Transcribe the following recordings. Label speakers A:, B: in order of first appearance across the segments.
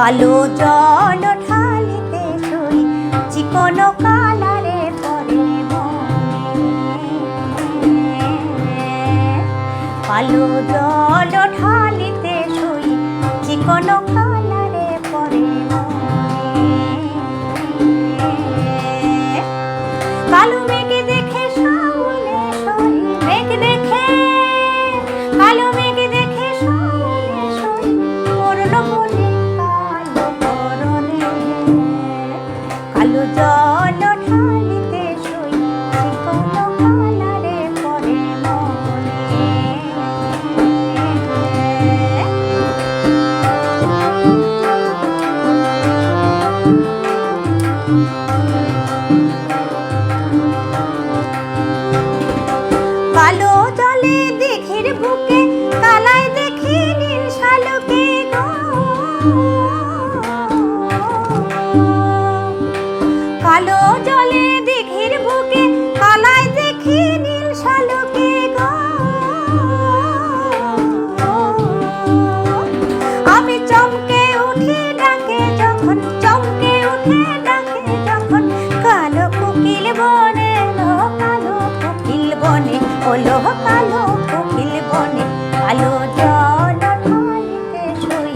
A: কালো জল ঢালিতে শুই চিকন কালারে পরে কালো জল ঢালিতে শুই চিকন কালারে পরে কালো মেঘ দেখে সামনে সই মেঘ দেখে কালো মেঘ দেখে সামনে সই পড়ল বলে কালো পরনে কালো জল ঢালিতে শুই চিকন কালারে পরে কালো জলে দিঘির বুকে কালাই দেখি নীল শালুকে গো কালো জলে দিঘির বুকে কালাই দেখি নীল শালুকে গো আমি চমকে উঠি ডাকে যখন চমকে উঠে ডাকে যখন কালো কোকিল বনে কালো কোকিল বনে হলো কালো কোকিল বনে কালো জল ঢালিতে শুই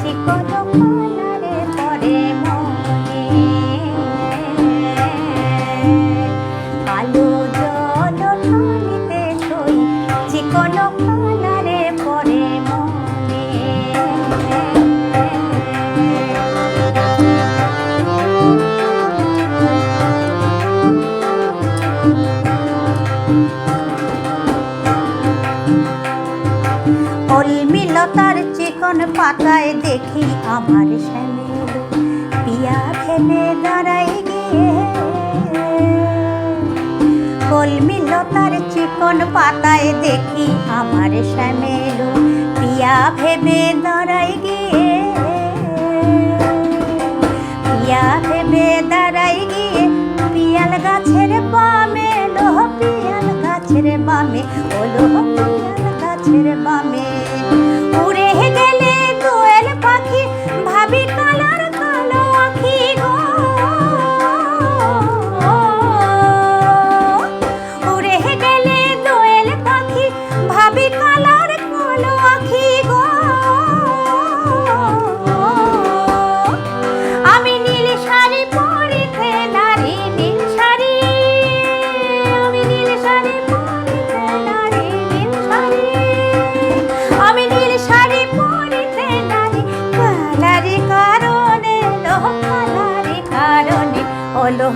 A: চিকন কালারে পরে মনে কালো জল ঢালিতে শুই চিকন কালারে পরে মনে কলমিলতার চিকন পাতায় দেখি আমার শ্যামেল পিয়া ভেবে দাঁড়াই গিয়ে কলমিলতার চিকন পাতায় দেখি আমার শ্যামেল পিয়া ভেবে দাঁড়াই গিয়ে পিয়া ভেবে দাঁড়াই গিয়ে পিয়াল গাছের বামে লোহ পিয়াল গাছের বামে ওলো পিয়াল গাছের বামে উড়ে গেলে দোয়েল পাখি ভাবি কালার কালো আখি গো উড়ে গেলে দোয়েল পাখি ভাবি কালার কালো আখি গো আমি নীল শাড়ি পরিতে নারী নীল শাড়ি আমি নীল শাড়ি পরিতে নারী নীল শাড়ি আমি নীল শাড়ি পরিতে নারী কালারি কারণে লোহ কালারি কারণে ও লোহ